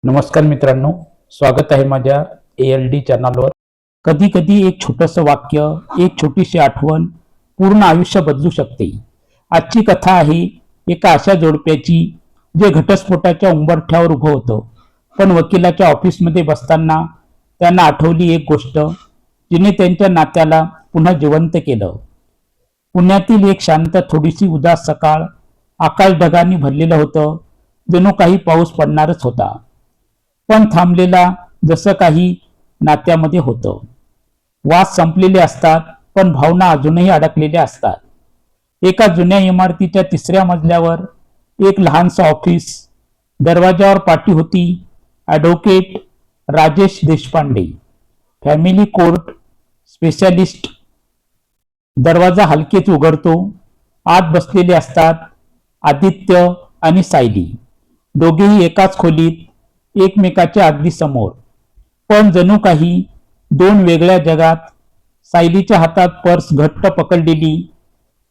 नमस्कार मित्रांनो, स्वागत आहे माझ्या ALD चॅनलवर। कधी कधी एक छोटंसं वाक्य, एक छोटीशी आठवण पूर्ण आयुष्य बदलू शकते। आजची कथा आहे एका अशा जोडप्याची जे घटस्फोटाच्या उंबरठ्यावर उभं होतं, पण वकिलाच्या ऑफिसमध्ये बसताना त्यांना आठवली एक गोष्ट जिने त्यांच्या नात्याला पुन्हा जिवंत केलं। पुण्यातील एक शांत, थोडीशी उदास सकाळ। आकाश ढगांनी भरलेलं होतं, जणू काही पाऊस पडणारच होता, पण थांबलेला जसं काही नात्यामध्ये होतं। वाद संपलेले असतात, पण भावना अजूनही अडकलेल्या असतात। एका जुन्या इमारतीच्या 3ऱ्या मजल्यावर एक लहानसं ऑफिस। दरवाजावर पाटी होती, advocate Rajesh Deshpande, family court specialist. दरवाजा हलकेच उघडतो। आत बसलेले असतात आदित्य आणि सायली, दोघेही एकाच खोलीत, एकमेकाच्या अगदी समोर, पण जणू काही दोन वेगळ्या जगात। सायलीच्या हातात पर्स घट्ट पकडलेली,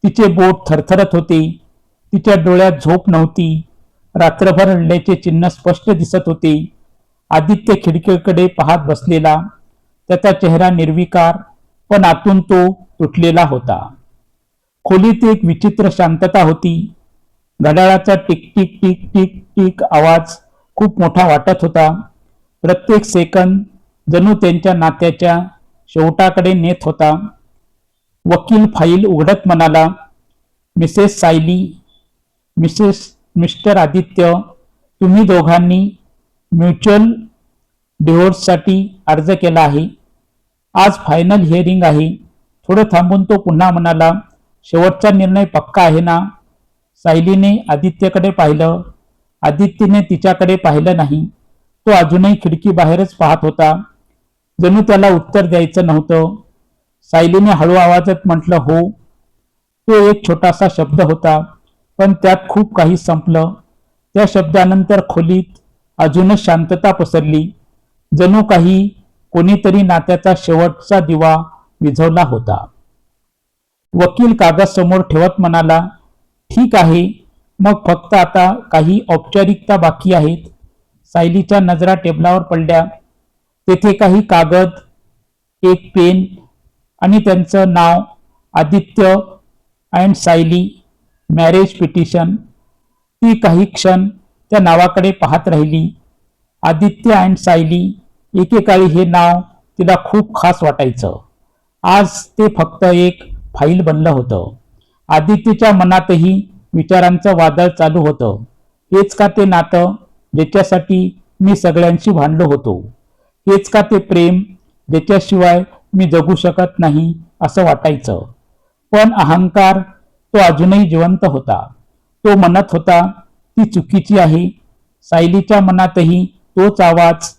तिचे बोट थरथरत होते, तिच्या डोळ्यात झोप नव्हती, रात्रभर रडल्याचे चिन्ह स्पष्ट दिसत होते। आदित्य खिडकीकडे पाहत बसलेला, त्याचा चेहरा निर्विकार, पण आतून तो तुटलेला होता। खोलीत एक विचित्र शांतता होती। घड्याळाचा tick tick tick tick tick आवाज खूप मोठा वाटत होता। प्रत्येक सेकंद जणू त्यांच्या नात्याच्या शेवटाकडे नेत होता। वकील फाईल उघडत म्हणाला, मिसेस सायली, मिस्टर आदित्य, तुम्ही दोघांनी म्युच्युअल डिव्होर्ससाठी अर्ज केला आहे। आज फायनल हिअरिंग आहे। थोडं थांबून तो पुन्हा म्हणाला, शेवटचा निर्णय पक्का आहे ना? सायलीने आदित्यकडे पाहिलं। आदित्यने तिच्याकडे पाहिलं नाही। तो अजूनही खिडकी बाहेरच पाहत होता, जणू त्याला उत्तर द्यायचं नव्हतं। सायलीने हळू आवाजात म्हटलं, हो। तो एक छोटासा शब्द होता, पण त्यात खूप काही संपलं। त्या शब्दानंतर खोलीत अजूनच शांतता पसरली, जणू काही कोणीतरी नात्याचा शेवटचा दिवा विझवला होता। वकील कागद समोर ठेवत म्हणाला, ठीक आहे, मग फक्त आता काही औपचारिकता बाकी आहेत। सायलीच्या नजरा टेबलावर पडल्या। तेथे काही कागद, एक पेन आणि त्यांचं नाव, Aditya and Sayali marriage petition. ती काही क्षण त्या नावाकडे पाहत राहिली। आदित्य अँड सायली, एकेकाळी हे नाव तिला खूप खास वाटायचं। आज ते फक्त एक फाईल बनलं होतं। आदित्यच्या मनातही विचारांचं वादळ चालू होतं। हेच का ते नातं ज्याच्यासाठी मी सगळ्यांशी भांडलो होतो? हेच का ते प्रेम ज्याच्याशिवाय मी जगू शकत नाही असं वाटायचं? पण अहंकार तो अजूनही जिवंत होता। तो म्हणत होता, ती चुकीची आहे। सायलीच्या मनातही तोच आवाज,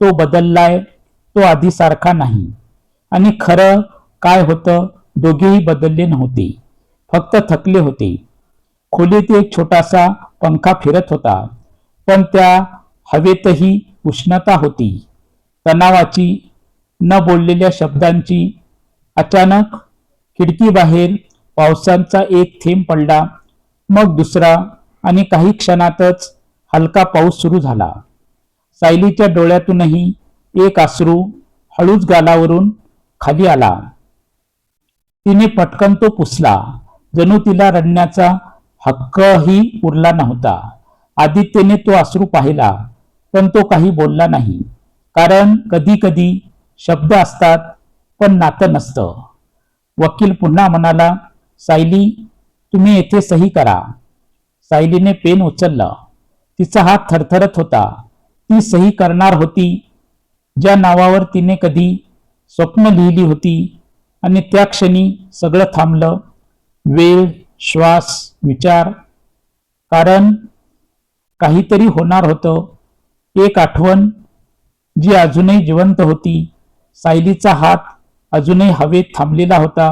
तो बदललाय, तो आधीसारखा नाही। आणि खरं काय होतं, दोघेही बदलले नव्हते, फक्त थकले होते। खोलीत एक छोटासा पंखा फिरत होता, पण त्या हवेतही उष्णता होती, तणावाची, न बोललेल्या शब्दांची। अचानक खिडकीबाहेर पावसाचा एक थेंब पडला, मग दुसरा, आणि काही क्षणातच हलका पाऊस सुरू झाला। सायलीच्या डोळ्यातूनही एक अश्रू हळूच गालावरून खाली आला। तिने पटकन तो पुसला, जणू तिला रडण्याचा हक्कही उरला नव्हता। आदित्यने तो अश्रू पाहिला, पण तो काही बोलला नाही, कारण कधी कधी शब्द असतात, पण नातं नसतं। वकील पुन्हा म्हणाला, सायली, तुम्ही येथे सही करा। सायलीने पेन उचललं। तिचा हात थरथरत होता। ती सही करणार होती ज्या नावावर तिने कधी स्वप्न लिहिली होती, आणि त्या क्षणी सगळं थांबलं। वेळ, श्वास, विचार, कारण काहीतरी होणार होतं। एक आठवण जी अजूनही जिवंत होती। सायलीचा हात अजूनही हवेत थांबलेला होता,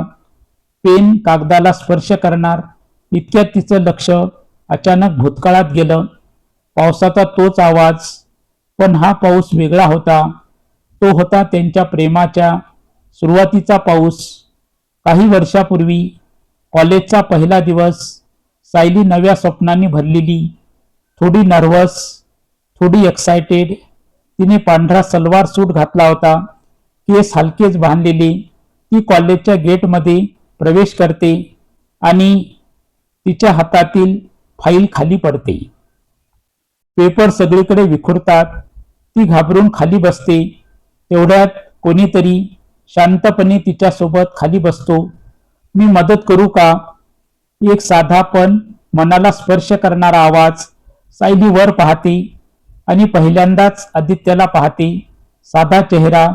पेन कागदाला स्पर्श करणार इतक्यात तिचं लक्ष अचानक भूतकाळात गेलं। पावसाचा तोच आवाज, पण हा पाऊस वेगळा होता। तो होता त्यांच्या प्रेमाच्या सुरुवातीचा पाऊस। काही वर्षापूर्वी, कॉलेजचा पहिला दिवस। सायली नव्या स्वप्नांनी भरलेली, थोडी नर्वस, थोडी एक्सायटेड, तिने पांढरा सलवार सूट घातला होता, केस हलकेच बांधलेले. ती कॉलेजच्या गेटमध्ये प्रवेश करते आणि तिच्या हातातील फाईल खाली पडते. पेपर सगळीकडे विखुरतात. ती घाबरून खाली बसते. तेवढ्यात कोणीतरी शांतपणे तिच्यासोबत खाली बसतो. मी मदत करू का? एक साधा पण मनाला स्पर्श करणारा आवाज. सायली वर पाहते आणि पहिल्यांदाच आदित्यला पाहते. साधा चेहरा,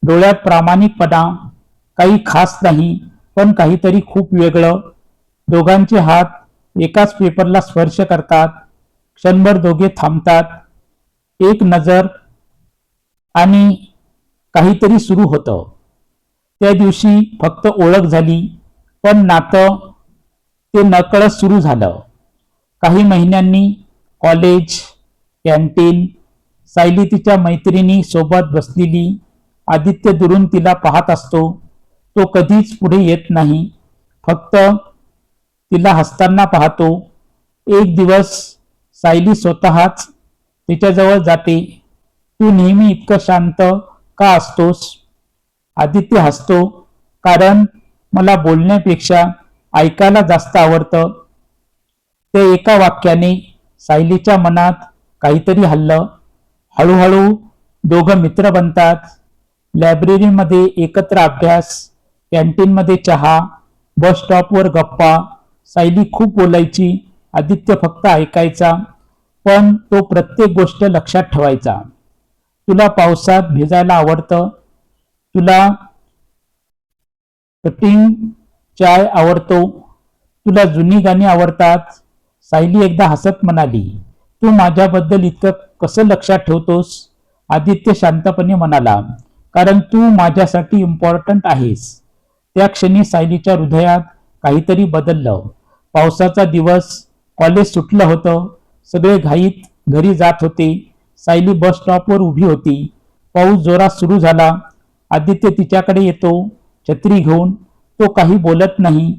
डोळ्यात प्रामाणिकपणा. काही खास नाही, पण काहीतरी खूप वेगळं. दोघांचे हात एकाच पेपरला स्पर्श करतात. क्षणभर दोघे थांबतात. एक नजर आणि काहीतरी सुरू होतं. त्या दिवशी फक्त ओळख झाली, पण नातं ते नकळत सुरू झालं. काही महिन्यांनी कॉलेज, कॅन्टीन. सायली तिच्या मैत्रिणी सोबत बसलेली. आदित्य दुरून तिला पाहत असतो. तो कधीच पुढे येत नाही, फक्त तिला हसताना पाहतो. एक दिवस सायली स्वतःच तिच्याजवळ जाते. तू नेहमी इतकं शांत का असतोस? आदित्य हसतो. कारण मला बोलण्यापेक्षा ऐकायला जास्त आवडतं. त्या एका वाक्याने सायलीच्या मनात काहीतरी हललं. हळूहळू दोघं मित्र बनतात. लायब्ररीमध्ये एकत्र अभ्यास, कॅन्टीनमध्ये चहा, बस स्टॉपवर गप्पा. सायली खूप बोलायची, आदित्य फक्त ऐकायचा, पण तो प्रत्येक गोष्ट लक्षात ठेवायचा. तुला पावसात भिजायला आवडतं? तुला कटिंग चाय आवडतो? तुला जुनी गाणी आवडतात? सायली एकदा हसत म्हणाली, तू माझ्याबद्दल इतकं कसं लक्षात ठेवतोस? आदित्य शांतपणे म्हणाला, कारण तू माझ्यासाठी इम्पॉर्टंट आहेस. त्या क्षणी सायलीच्या हृदयात काहीतरी बदललं. पावसाचा दिवस, कॉलेज सुटलं होतं. सगळे घाईत घरी जात होते. सायली बस स्टॉपवर उभी होती. पाऊस जोरात सुरू झाला. आदित्य तिच्याकडे येतो, छत्री घेऊन. तो काही बोलत नाही,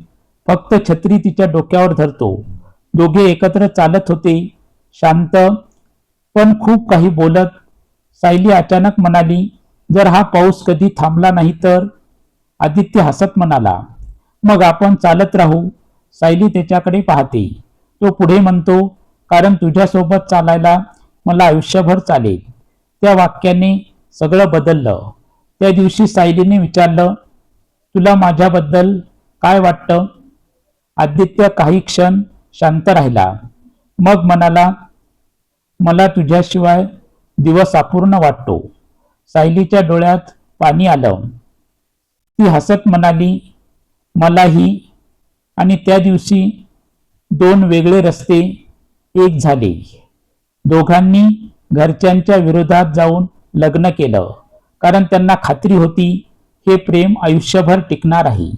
फक्त छत्री तिच्या डोक्यावर धरतो. दोघे एकत्र चालत होते, शांत पण खूप काही बोलत. सायली अचानक म्हणाली, जर हा पाऊस कधी थांबला नाही तर? आदित्य हसत म्हणाला, मग आपण चालत राहू. सायली त्याच्याकडे पाहते. तो पुढे म्हणतो, कारण तुझ्यासोबत चालायला मला आयुष्यभर चालेल. त्या वाक्याने सगळं बदललं. त्या दिवशी सायलीने विचारलं, तुला माझ्याबद्दल काय वाटतं? आदित्य काही क्षण शांत राहिला. मग म्हणाला, मला तुझ्याशिवाय दिवस अपूर्ण वाटतो. सायलीच्या डोळ्यात पाणी आलं. ती हसत म्हणाली, मलाही. आणि त्या दिवशी दोन वेगळे रस्ते एक झाले. दोघांनी घरच्यांच्या विरोधात जाऊन लग्न केलं, कारण त्यांना खात्री होती हे प्रेम आयुष्यभर टिकणार आहे.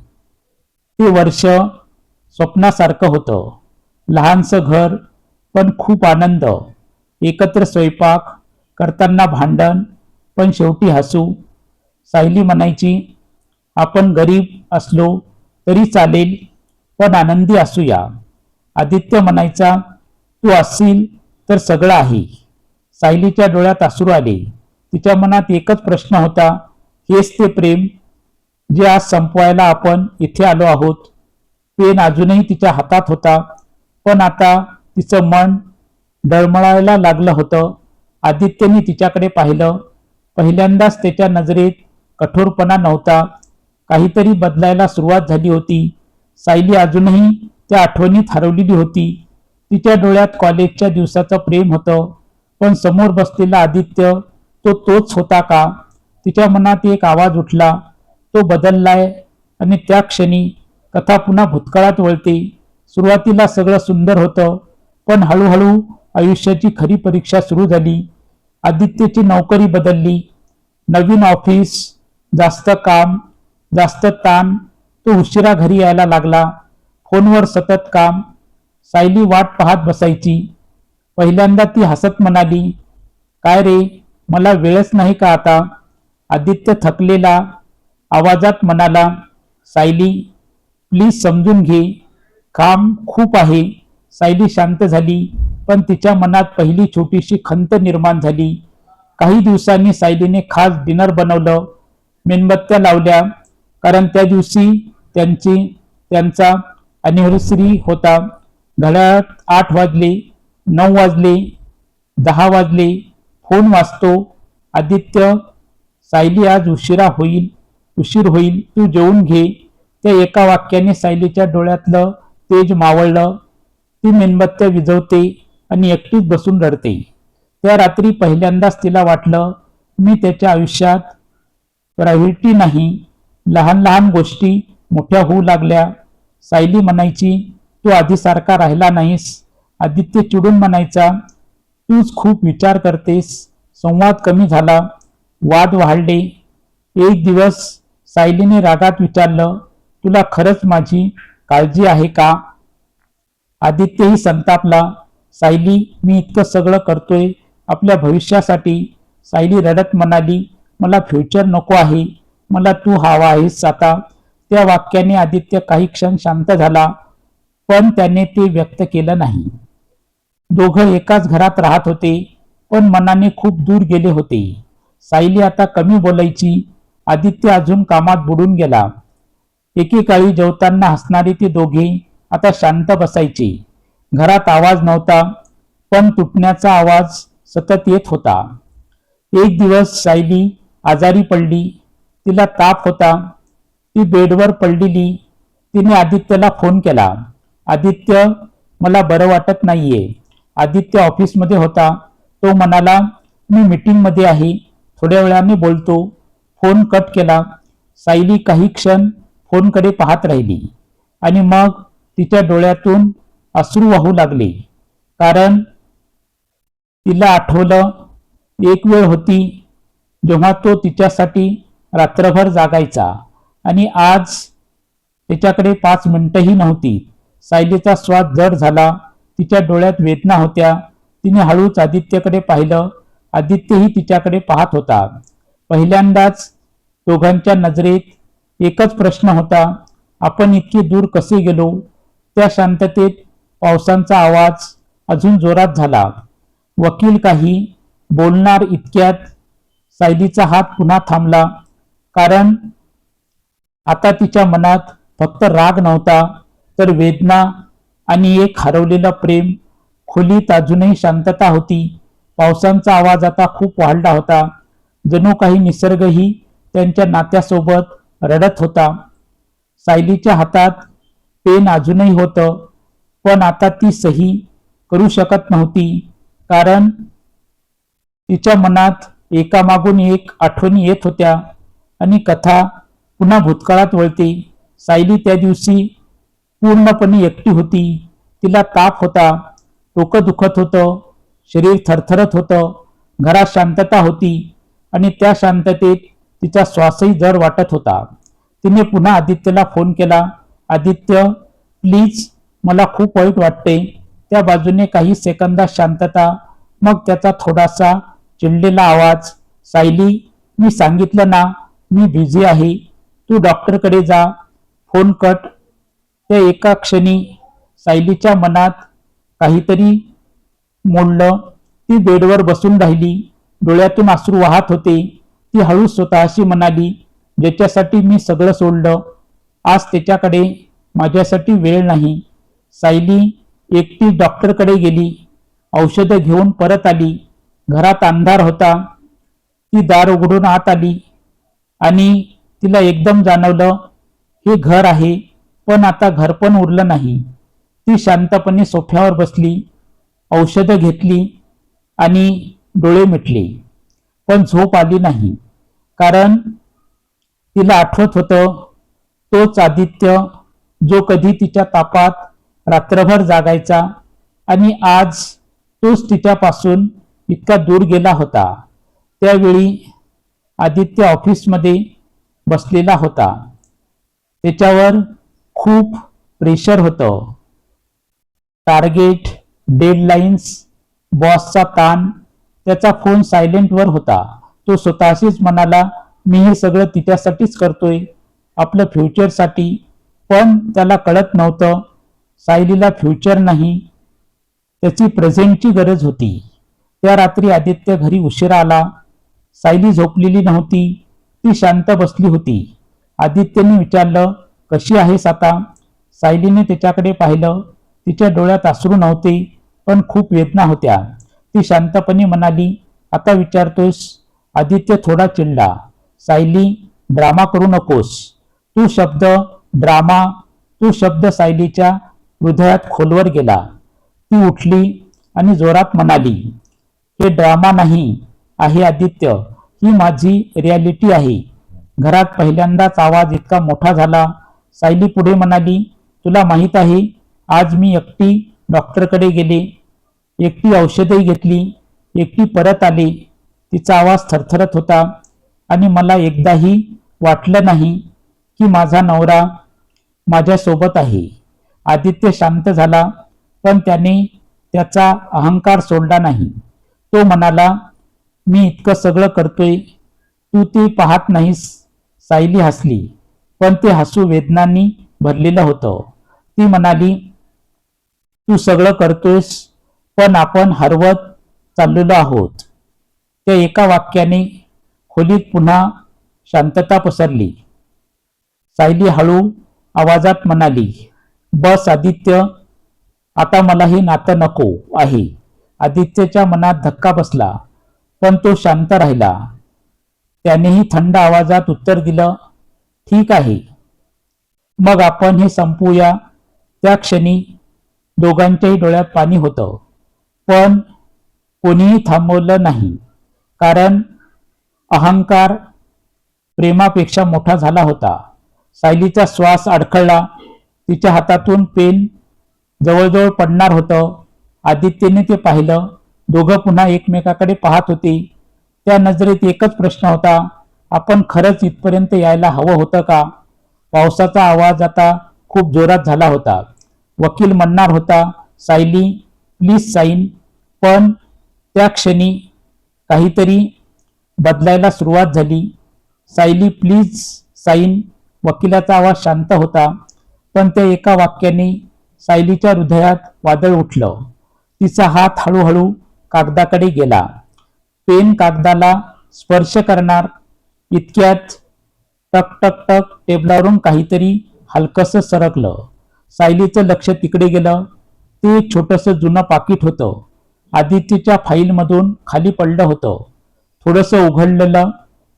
ते वर्ष स्वप्नासारखं होतं. लहानसं घर, पण खूप आनंद. एकत्र स्वयंपाक, करताना भांडण, पण शेवटी हसू. सायली म्हणायची, आपण गरीब असलो तरी चालेल, पण आनंदी असूया. आदित्य म्हणायचा, तू असशील तर सगळं आहे. सायलीच्या डोळ्यात अश्रू आले. तिच्या मनात एकच प्रश्न होता, हेच ते प्रेम जे आज संपवायला आपण इथे आलो आहोत. पेन अजूनही तिच्या हातात होता, पण आता तिचं मन डळमळायला लागलं होतं. आदित्यने तिच्याकडे पाहिलं. पहिल्यांदाच त्याच्या नजरेत कठोरपणा नव्हता. काहीतरी बदलायला सुरुवात झाली होती. सायली अजूनही त्या आठवणीत हरवलेली होती. तिच्या डोळ्यात कॉलेजच्या दिवसाचं प्रेम होतं, पण समोर बसलेला आदित्य तो तोच होता का? तिच्या मनात एक आवाज उठला, तो बदललाय. आणि त्या क्षणी कथा पुन्हा भूतकाळात वळते. सुरुवातीला सगळं सुंदर होतं, पण हळूहळू आयुष्याची खरी परीक्षा सुरू झाली. आदित्यची नोकरी बदलली. नवीन ऑफिस, जास्त काम, जास्त ताण. तो उशिरा घरी यायला लागला. फोनवर सतत काम. सायली वाट पाहत बसायची. पहिल्यांदा ती हसत म्हणाली, काय रे, मला वेळच नाही का आता? आदित्य थकलेला आवाजात म्हणाला, सायली प्लीज समजून घे, काम खूप आहे. सायली शांत झाली, पण तिच्या मनात पहिली छोटीशी खंत निर्माण झाली. काही दिवसांनी सायलीने खास डिनर बनवलं, मेणबत्त्या लावल्या, कारण त्या दिवशी त्यांचा अॅनिव्हर्सरी होता. घड्याळात 8 वाजले, 9 वाजले, 10 वाजले. फोन वाजतो. आदित्य, सायली आज उशीर होईल, तू जेवून घे. त्या एका वाक्याने सायलीच्या डोळ्यातलं तेज मावळलं. ती मेणबत्त्या विझवते आणि एकटीच बसून रडते. त्या रात्री पहिल्यांदाच तिला वाटलं, मी त्याच्या आयुष्यात प्रायोरिटी नाही. लहान लहान गोष्टी मोठ्या होऊ लागल्या. सायली म्हणायची, तू आधीसारखा राहिला नाहीस. आदित्य चिडून म्हणायचा, तूच खूप विचार करतेस. संवाद कमी झाला, वाद वाढले. एक दिवस सायलीने रागात विचारलं, तुला खरंच माझी काळजी आहे का? आदित्यही संतापला. सायली, मी इतकं सगळं करतोय आपल्या भविष्यासाठी. सायली रडत म्हणाली, मला फ्युचर नको आहे, मला तू हवा आहेस आता. त्या वाक्याने आदित्य काही क्षण शांत झाला, पण त्याने ते व्यक्त केलं नाही. दोघं एकाच घरात राहत होते, पण मनाने खूप दूर गेले होते. सायली आता कमी बोलायची. आदित्य अजून कामात बुडून गेला. एकेकाळी जेवताना हसणारे ते दोघे आता शांत बसायचे. घरात आवाज नव्हता, पण तुटण्याचा आवाज सतत येत होता. एक दिवस सायली आजारी पडली. तिला ताप होता. ती बेडवर पडलेली. तिने आदित्यला फोन केला. आदित्य, मला बरं वाटत नाहीये. आदित्य ऑफिसमध्ये होता. तो म्हणाला, मी मीटिंगमध्ये आहे, थोड्या वेळाने बोलतो. फोन कट केला. सायली काही क्षण फोनकडे पाहत राहिली आणि मग तिच्या डोळ्यातून अश्रू वाहू लागले. कारण तिला आठवलं, एक वेळ होती जेव्हा तो तिच्यासाठी रात्रभर जागायचा आणि आज त्याच्याकडे 5 मिनिटंही नव्हती. सायलीचा श्वास जड झाला. तिच्या डोळ्यात वेदना होत्या. तिने हळूच आदित्यकडे पाहिलं. आदित्यही तिच्याकडे पाहत होता. पहिल्यांदाच दोघांच्या नजरेत एकच प्रश्न होता, आपण इतके दूर कसे गेलो? त्या शांततेत पावसाचा आवाज अजून जोरात झाला. वकील काही बोलणार इतक्यात सायलीचा हात पुन्हा थांबला, कारण आता तिच्या मनात फक्त राग नव्हता, तर वेदना आणि एक हरवलेलं प्रेम. खोलीत अजूनही शांतता होती. पावसाचा आवाज आता खूप वाढला होता. जणू काही निसर्गही त्यांच्या नात्यासोबत रडत होता. सायलीच्या हातात पेन अजूनही होतं, पण आता ती सही करू शकत नव्हती, कारण तिच्या मनात एकामागून एक आठवणी येत होत्या आणि कथा पुन्हा भूतकाळात वळते. सायली त्या दिवशी पूर्णपणे एकटी होती. तिला ताप होता, डोकं दुखत होतं, शरीर थरथरत होतं. घरात शांतता होती आणि त्या शांततेत तिचा श्वासही जड वाटत होता. तिने पुन्हा आदित्यला फोन केला. आदित्य, प्लीज, मला खूप वाईट वाटते. त्या बाजूने काही सेकंदात शांतता, मग त्याचा थोडासा चिडलेला आवाज, सायली, मी सांगितलं ना, मी बिझी आहे, तू डॉक्टरकडे जा. Phone cut. त्या एका क्षणी सायलीच्या मनात काहीतरी मोडलं. ती बेडवर बसून राहिली. डोळ्यातून अश्रू वाहत होते. ती हळूच स्वतःशी म्हणाली, ज्याच्यासाठी मी सगळं सोडलं, आज त्याच्याकडे माझ्यासाठी वेळ नाही. सायली एकटी डॉक्टरकडे गेली. औषधं घेऊन परत आली. घरात अंधार होता. ती दार उघडून आत आली आणि तिला एकदम जाणवलं, हे घर आहे, पण आता घर पण उरलं नाही. ती शांतपणे सोफ्यावर बसली, औषधं घेतली आणि डोळे मिटले. पण झोप आली नाही, कारण तिला आठवत होतं, तोच आदित्य जो कधी तिच्या तापात रात्रभर जागायचा आणि आज तोच तिच्यापासून इतका दूर गेला होता. त्यावेळी आदित्य ऑफिसमध्ये बसलेला होता. त्याच्यावर खूप प्रेशर होतं. टार्गेट, डेडलाईन्स, बॉसचा ताण. त्याचा फोन सायलेंटवर होता. तो स्वतःशीच म्हणाला, मी हे सगळं तिच्यासाठीच करतोय, आपलं फ्युचरसाठी. पण त्याला कळत नव्हतं, सायलीला फ्युचर नाही, त्याची प्रेझेंटची गरज होती. त्या रात्री आदित्य घरी उशिरा आला. सायली झोपलेली नव्हती, ती शांत बसली होती. आदित्यने विचारलं, कशी आहेस आता? सायलीने त्याच्याकडे पाहिलं. तिच्या डोळ्यात अश्रू नव्हते, पण खूप वेदना होत्या. ती शांतपणे म्हणाली, आता विचारतोस? आदित्य थोडा चिडला. सायली, ड्रामा करू नकोस. तू शब्द ड्रामा तू शब्द सायलीच्या हृदयात खोलवर गेला. ती उठली आणि जोरात म्हणाली, हे ड्रामा नाही आहे आदित्य, ही माझी रियालिटी आहे. घरात पहिल्यांदाच आवाज इतका मोठा झाला. सायली पुढे म्हणाली, तुला माहित आहे, आज मी एकटी डॉक्टरकडे गेले, एकटी औषधही घेतली, एकटी परत आले. तिचा आवाज थरथरत होता आणि मला एकदाही वाटलं नाही की माझा नवरा माझ्यासोबत आहे. आदित्य शांत झाला, पण त्याने त्याचा अहंकार सोडला नाही. तो म्हणाला, मी इतकं सगळं करतोय, तू ते पाहत नाहीस. सायली हसली, पण ते हसू वेदनांनी भरलेलं होतं. ती म्हणाली, तू सगळं करतोयस, पण आपण हरवत चाललेलो आहोत. त्या एका वाक्याने खोलीत पुन्हा शांतता पसरली. सायली हळू आवाजात म्हणाली, बस आदित्य, आता मला हे नातं नको आहे. आदित्यच्या मनात धक्का बसला, पण तो शांत राहिला. त्यानेही थंड आवाजात उत्तर दिलं, ठीक आहे, मग आपण हे संपवूया. त्या क्षणी दोघांच्याही डोळ्यात पाणी होतं, पण कोणीही थांबवलं नाही, कारण अहंकार प्रेमापेक्षा मोठा झाला होता. सायलीचा श्वास अडखळला. तिच्या हातातून पेन जवळजवळ पडणार होतं. आदित्यने ते पाहिलं. दोघं पुन्हा एकमेकाकडे पाहत होते. त्या नजरेत एकच प्रश्न होता, आपण खरंच इथपर्यंत यायला हवं होतं का? पावसाचा आवाज आता खूप जोरात झाला होता. वकील म्हणणार होता, सायली प्लीज साईन, पण त्या क्षणी काहीतरी बदलायला सुरुवात झाली. Sayali please sine. वकिलाचा आवाज शांत होता, पण त्या एका वाक्याने सायलीच्या हृदयात वादळ उठलं. तिचा हात हळूहळू कागदाकडे गेला. पेन कागदाला स्पर्श करणार इतक्यात टक टक टक टेबलावरून काहीतरी हलकसं सरकलं. सायलीचं लक्ष तिकडे गेलं. ते एक छोटंसं जुनं पाकिट होतं. आदित्यच्या फाईलमधून खाली पडलं होतं. थोडंसं उघडलेलं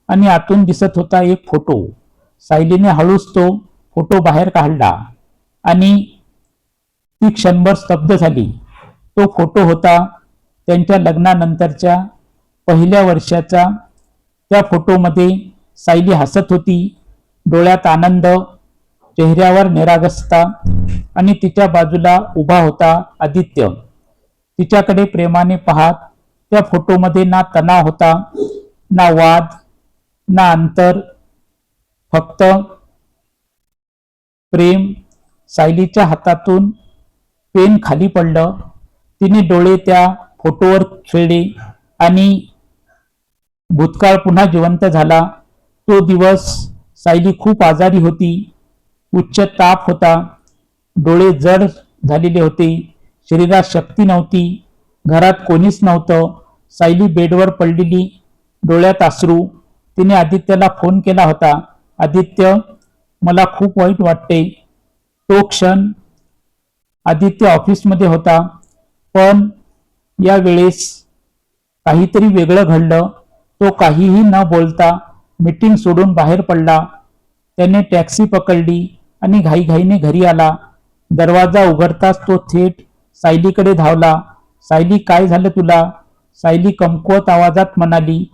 आणि आतून दिसत होता एक फोटो. सायलीने हळूच तो फोटो बाहेर काढला आणि ती क्षणभर स्तब्ध झाली. तो फोटो होता त्यांच्या लग्नानंतरच्या पहिल्या वर्षाचा. त्या फोटोमध्ये सायली हसत होती, डोळ्यात आनंद, चेहऱ्यावर निरागसता, आणि तिच्या बाजूला उभा होता आदित्य, तिच्याकडे प्रेमाने पाहत. त्या फोटोमध्ये ना तणाव होता, ना वाद, ना अंतर, फक्त प्रेम. सायलीच्या हातातून पेन खाली पडलं. तिने डोळे त्या फोटोवर खेळले आणि भूतकाळ पुन्हा जिवंत झाला. तो दिवस सायली खूप आजारी होती. उच्च ताप होता, डोळे जड झालेले होते, शरीरात शक्ती नव्हती. घरात कोणीच नव्हतं. सायली बेडवर पडलेली, डोळ्यात अश्रू. तिने आदित्यला फोन केला होता, आदित्य, मला खूप वाईट वाटते. तो क्षण आदित्य ऑफिसमध्ये होता, पण या वेळेस काहीतरी वेगळं घडलं. तो काहीही न बोलता मीटिंग सोडून बाहेर पडला. त्याने टॅक्सी पकडली आणि घाईघाईने घरी आला. दरवाजा उघडताच तो थेट सायलीकडे धावला. सायली, काय झालं तुला? सायली कमकुवत आवाजात म्हणाली,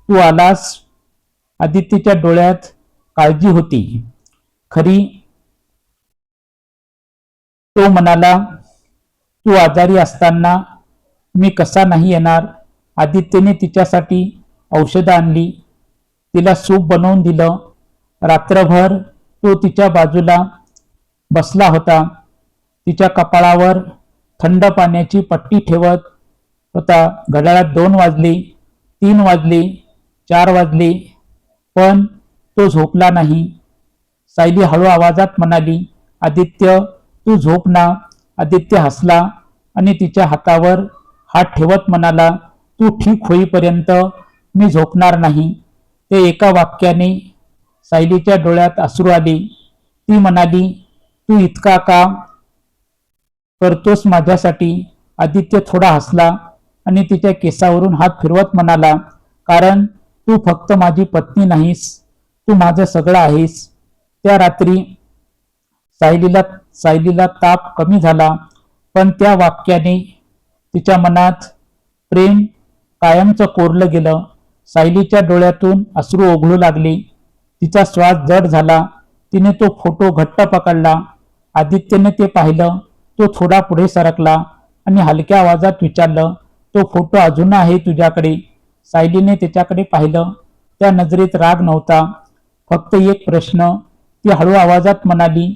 तू आलास. आदित्यच्या डोळ्यात काळजी होती खरी. तो म्हणाला, तू आजारी असताना मी कसा नाही येणार? आदित्यने तिच्यासाठी औषधं आणली, तिला सूप बनवून दिलं. रात्रभर तो तिच्या बाजूला बसला होता, तिच्या कपाळावर थंड पाण्याची पट्टी ठेवत होता. घड्याळात 2 वाजले, 3 वाजले, 4 वाजले, पण तो झोपला नाही. सायली हळू आवाजात म्हणाली, आदित्य, तू झोप ना. आदित्य हसला आणि तिच्या हातावर हात ठेवत म्हणाला, तू ठीक होईपर्यंत मी झोपणार नाही. ते एका वाक्याने सायलीच्या डोळ्यात अश्रू आले. ती म्हणाली, तू इतका का करतोस माझ्यासाठी? आदित्य थोडा हसला आणि तिच्या केसावरून हात फिरवत म्हणाला, कारण तू फक्त माझी पत्नी नाहीस, तू माझं सगळं आहेस. त्या रात्री सायलीला सायलीला ताप कमी झाला, पण त्या वाक्याने तिच्या मनात प्रेम कायमचं कोरलं गेलं. सायलीच्या डोळ्यातून अश्रू ओघळू लागले. तिचा श्वास जड झाला. तिने तो फोटो घट्ट पकडला. आदित्यने ते पाहिलं. तो थोडा पुढे सरकला आणि हलक्या आवाजात विचारलं, तो फोटो अजून आहे तुझ्याकडे? सायलीने त्याच्याकडे पाहिलं. त्या नजरेत राग नव्हता, फक्त एक प्रश्न. ती हळू आवाजात म्हणाली,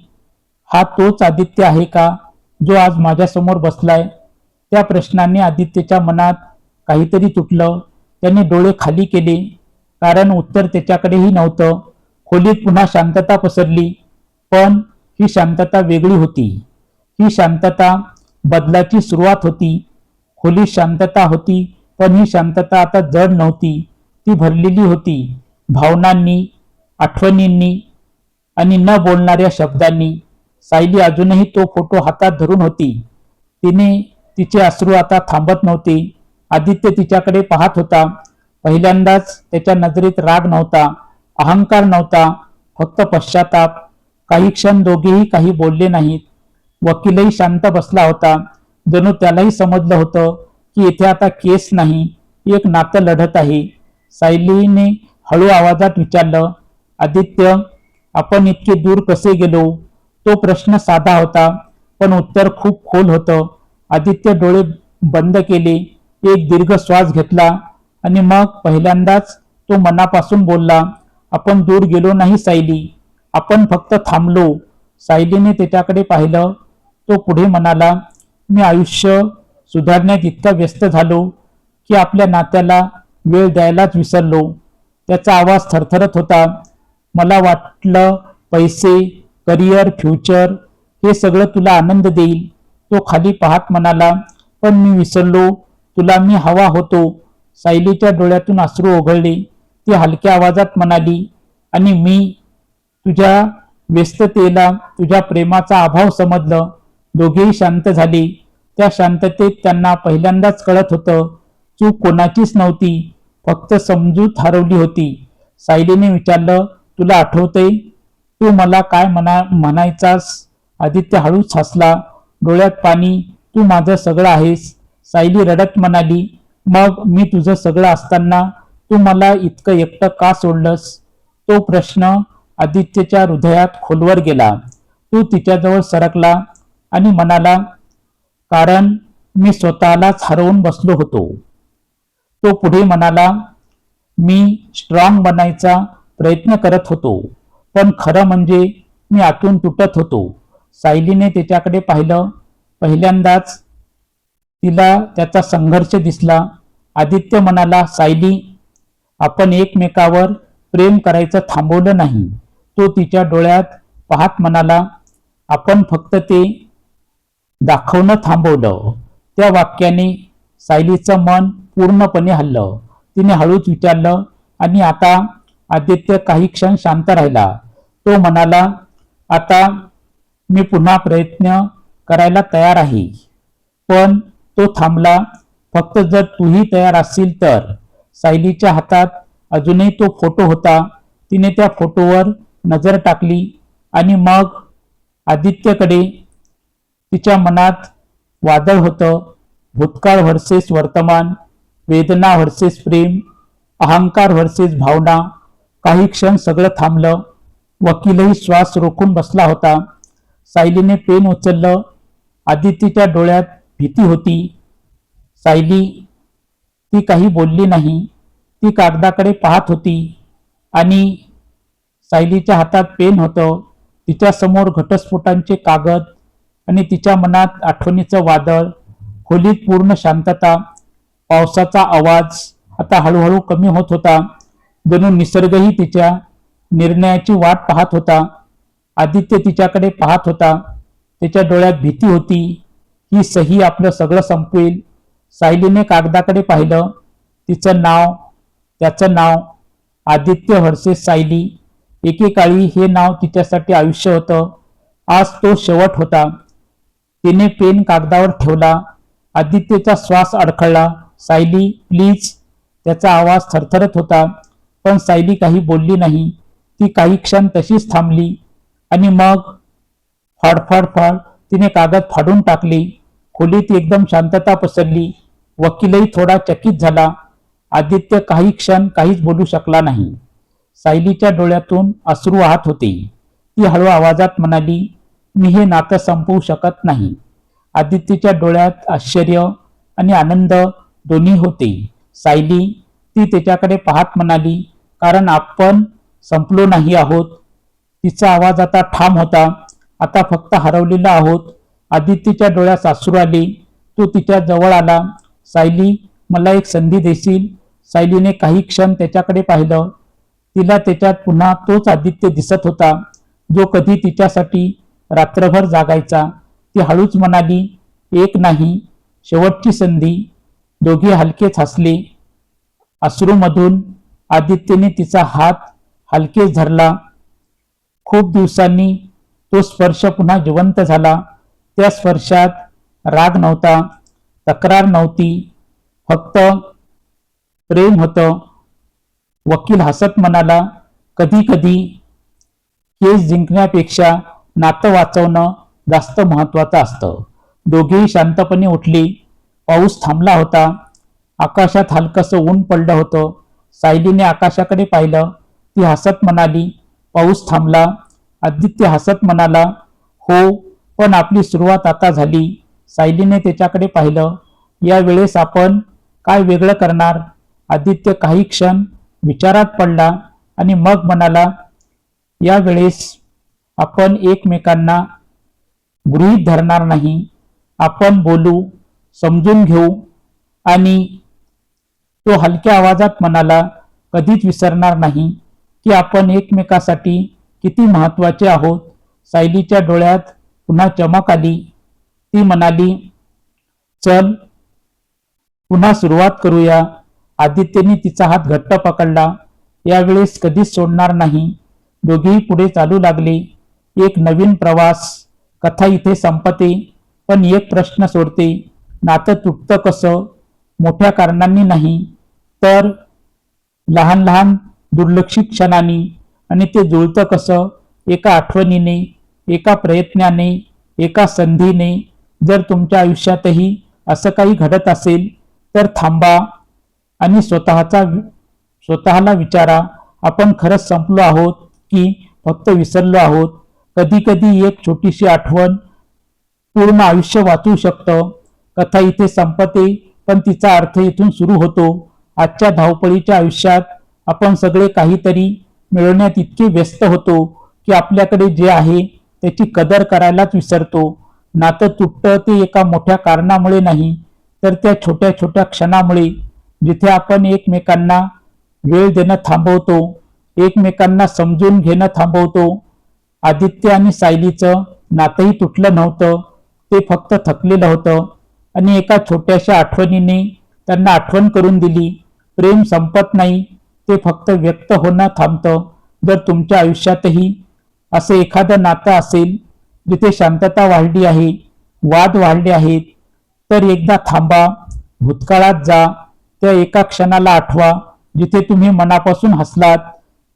हा तोच आदित्य आहे का जो आज माझ्यासमोर बसलाय? त्या प्रश्नाने आदित्यच्या मनात काहीतरी तुटलं. त्याने डोळे खाली केले, कारण उत्तर त्याच्याकडेही नव्हतं. खोलीत पुन्हा शांतता पसरली, पण ही शांतता वेगळी होती. ही शांतता बदलाची सुरुवात होती. खोलीत शांतता होती, पण ही शांतता आता जड नव्हती. ती भरलेली होती भावनांनी, आठवणींनी आणि न बोलणाऱ्या शब्दांनी. सायली अजूनही तो फोटो हातात धरून होती. तिचे अश्रू आता थांबत नव्हते. आदित्य तिच्याकडे पाहत होता. पहिल्यांदाच त्याच्या नजरेत राग नव्हता, अहंकार नव्हता, फक्त पश्चाताप. काही क्षण दोघेही काही बोलले नाहीत. वकीलही शांत बसला होता. जणू त्यालाही समजलं होतं की इथे आता केस नाही, एक नातं लढत आहे. सायलीने हळू आवाजात विचारलं, आदित्य, आपण इतके दूर कसे गेलो? तो प्रश्न साधा होता, पण उत्तर खूप खोल होतं. आदित्य डोळे बंद केले, एक दीर्घ श्वास घेतला आणि मग पहिल्यांदाच तो मनापासून बोलला, आपण दूर गेलो नाही सायली, आपण फक्त थांबलो. सायलीने त्याच्याकडे पाहिलं. तो पुढे म्हणाला, मी आयुष्य सुधारण्यात इतका व्यस्त झालो की आपल्या नात्याला वेळ द्यायलाच विसरलो. त्याचा आवाज थरथरत होता. मला वाटलं पैसे, करिअर, फ्युचर हे सगळं तुला आनंद देईल. तो खाली पाहत म्हणाला, पण मी विसरलो तुला मी हवा होतो. सायलीच्या डोळ्यातून अश्रू ओघळले. ती हलक्या आवाजात म्हणाली, आणि मी तुझ्या व्यस्ततेला, तुझ्या प्रेमाचा अभाव समजलं. दोघेही शांत झाले. त्या शांततेत त्यांना पहिल्यांदाच कळत होतं, चूक कोणाचीच नव्हती, फक्त समजूत हरवली होती. सायलीने विचारलं, तुला आठवतंय तू मला काय म्हणायचास? आदित्य हळूच हसला, डोळ्यात पाणी. तू माझं सगळं आहेस. सायली रडत म्हणाली, मग मी तुझं सगळं असताना तू मला इतकं एकटं का सोडलंस? तो प्रश्न आदित्यच्या हृदयात खोलवर गेला. तू तिच्याजवळ सरकला आणि म्हणाला, कारण मी स्वतःलाच हरवून बसलो होतो. तो पुढे म्हणाला, मी स्ट्रॉंग बनायचा प्रयत्न करत होतो, पण खरं म्हणजे मी आतून तुटत होतो. सायलीने त्याच्याकडे पाहिलं. पहिल्यांदाच तिला त्याचा संघर्ष दिसला. आदित्य म्हणाला, सायली, आपण एकमेकावर प्रेम करायचं थांबवलं नाही. तो तिच्या डोळ्यात पाहत म्हणाला, आपण फक्त ते दाखवणं थांबवलं. त्या वाक्याने सायलीचं मन पूर्णपणे हललं. तिने हळूच विचारलं, आणि आता? आदित्य काही क्षण शांत राहिला. तो म्हणाला, आता मी पुन्हा प्रयत्न करायला तयार आहे. पण तो थांबला. फक्त जर तूही तयार असशील तर. सायलीच्या हातात अजूनही तो फोटो होता. तिने त्या फोटोवर नजर टाकली आणि मग आदित्यकडे. तिच्या मनात वादळ होतं. भूतकाळ व्हर्सेस वर्तमान, वेदना व्हर्सेस प्रेम, अहंकार व्हर्सेस भावना. काही क्षण सगळं थांबलं. वकीलही श्वास रोखून बसला होता. सायलीने पेन उचललं. आदित्यच्या डोळ्यात भीती होती. सायली, ती काही बोलली नाही. ती कागदाकडे पाहत होती आणि सायलीच्या हातात पेन होतं. तिच्या समोर घटस्फोटांचे कागद आणि तिच्या मनात आठवणीचं वादळ. खोलीत पूर्ण शांतता. पावसाचा आवाज आता हळूहळू कमी होत होता. जणू निसर्गही तिच्या निर्णयाची वाट पाहत होता. आदित्य तिच्याकडे पाहत होता. त्याच्या डोळ्यात भीती होती. ही सही आपलं सगळं संपवेल. सायलीने कागदाकडे पाहिलं. तिचं नाव, त्याचं नाव आदित्य व्हर्सेस सायली. एकेकाळी हे नाव तिच्यासाठी आयुष्य होतं. आज तो शेवट होता. तिने पेन कागदावर ठेवला. आदित्यचा श्वास अडखळला. सायली प्लीज. त्याचा आवाज थरथरत होता. पण सायली काही बोलली नाही. ती काही क्षण तशीच थांबली आणि मग फाडफाड तिने कागद फाडून टाकले. खोलीत एकदम शांतता पसरली. वकीलही थोडा चकित झाला. आदित्य काही क्षण काहीच बोलू शकला नाही. सायलीच्या डोळ्यातून अश्रू वाहत होते. ती हळू आवाजात म्हणाली, मी हे नातं संपवू शकत नाही. आदित्यच्या डोळ्यात आश्चर्य आणि आनंद दोन्ही होते. सायली, ती त्याच्याकडे पाहत म्हणाली, कारण आपण संपलो नाही आहोत. तिचा आवाज आता ठाम होता. आता फक्त हरवलेला आहोत. आदित्यच्या डोळ्यात अश्रू आले. तो तिच्या जवळ आला. सायली, मला एक संधी देशील? सायलीने काही क्षण त्याच्याकडे पाहिलं. तिला त्याच्यात पुन्हा तोच आदित्य दिसत होता, जो कधी तिच्यासाठी रात्रभर जागायचा. ती हळूच म्हणाली, एक नाही, शेवटची संधी. दोघे हलकेच हसले. अश्रूमधून आदित्यने तिचा हात हलकेच धरला. खूप दिवसांनी तो स्पर्श पुन्हा जिवंत झाला. त्या स्पर्शात राग नव्हता, तक्रार नव्हती, फक्त प्रेम होतं. वकील हसत म्हणाला, कधी कधी केस जिंकण्यापेक्षा नातं वाचवणं जास्त महत्वाचं असतं. दोघेही शांतपणे उठले. पाऊस थांबला होता. आकाशात हलकसं ऊन पडलं होतं. सायलीने आकाशाकडे पाहिलं. ती हसत म्हणाली, पाऊस थांबला? आदित्य हसत म्हणाला, हो, पण आपली सुरुवात आता झाली. सायलीने त्याच्याकडे पाहिलं. या वेळेस आपण काय वेगळं करणार? आदित्य काही क्षण विचारात पडला आणि मग म्हणाला, या वेळेस आपण एकमेकांना गृहीत धरणार नाही. आपण बोलू, समजून घेऊ. आणि तो हलक्या आवाजात म्हणाला, कधीच विसरणार नाही की आपण एकमेकासाठी किती महत्वाचे आहोत. सायलीच्या डोळ्यात पुन्हा चमक आली. ती म्हणाली, चल पुन्हा सुरुवात करूया. आदित्यने तिचा हात घट्ट पकडला. यावेळेस कधीच सोडणार नाही. दोघेही पुढे चालू लागले. एक नवीन प्रवास. कथा इथे संपते, पण एक प्रश्न सोडते, नातं तुटतं कसं? मोठ्या कारणांनी नाही, तर लहान लहान दुर्लक्षित क्षणांनी. आणि ते जुळतं कसं? एका आठवणीने, एका प्रयत्नाने, एका संधीने. जर तुमच्या आयुष्यातही असं काही घडत असेल तर थांबा आणि स्वतःला विचारा, आपण खरंच संपलो आहोत की फक्त विसरलो आहोत? कधी कधी एक छोटीशी आठवण पूर्ण आयुष्य वाचवू शकतं. कथा इथे संपते, पण तिचा अर्थ इथून सुरू होतो. आजच्या धावपळीच्या आयुष्यात आपण सगळे काहीतरी मिळवण्यात इतके व्यस्त होतो की आपल्याकडे जे आहे त्याची कदर करायलाच विसरतो. नातं तुटतं ते एका मोठ्या कारणामुळे नाही, तर त्या छोट्या छोट्या क्षणामुळे, जिथे आपण एकमेकांना वेळ देणं थांबवतो, एकमेकांना समजून घेणं थांबवतो. आदित्य आणि सायलीचं नातंही तुटलं नव्हतं, ते फक्त थकलेलं होतं. आणि एका छोट्याशा आठवणीने त्यांना आठवण करून दिली, प्रेम संपत नाही, ते फक्त व्यक्त होणं थांबतं. जर तुमच्या आयुष्यातही असं एखादं नातं असेल जिथे शांतता वाढली आहे, वाद वाढले आहेत, तर एकदा थांबा, भूतकाळात जा. त्या एका क्षणाला आठवा जिथे तुम्ही मनापासून हसलात,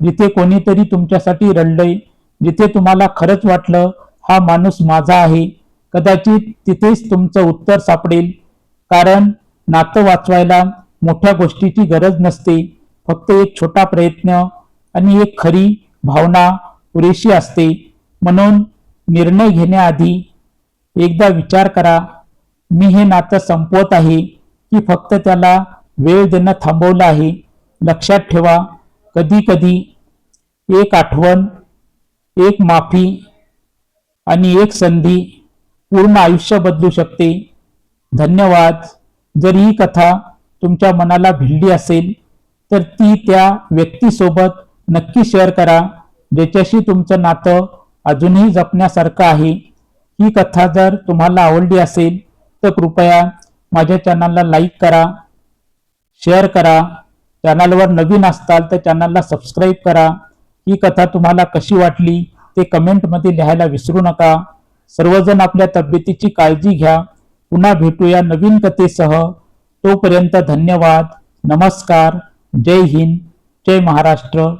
जिथे कोणीतरी तुमच्यासाठी रडलंय, जिथे तुम्हाला खरंच वाटलं हा माणूस माझा आहे. कदाचित तिथेच तुमचं उत्तर सापडेल. कारण नातं वाचवायला मोठ्या गोष्टीची गरज नसते, फक्त एक छोटा प्रयत्न आणि एक खरी भावना पुरेशी असते. म्हणून निर्णय घेण्याआधी एकदा विचार करा, मी हे नातं संपवत आहे की फक्त त्याला वेळ देणं थांबवलं आहे? लक्षात ठेवा, कधी कधी एक आठवण, एक माफी आणि एक संधी पूर्ण आयुष्य बदलू शकते. धन्यवाद. जर ही कथा तुमच्या मनाला भिडली असेल तर ती त्या व्यक्तीसोबत नक्की शेअर करा ज्याच्याशी तुमचं नातं अजूनही जपण्यासारखं आहे. ही कथा जर तुम्हाला आवडली असेल तर कृपया माझ्या चॅनलला लाईक करा, शेअर करा चॅनलवर नवीन असताल तर चॅनलला सबस्क्राईब करा. ही कथा तुम्हाला कशी वाटली ते कमेंटमध्ये लिहायला विसरू नका. सर्वजण आपल्या तब्येतीची काळजी घ्या. पुन्हा भेटूया नवीन कथेसह. तोपर्यंत धन्यवाद. नमस्कार. जय हिंद. जय महाराष्ट्र.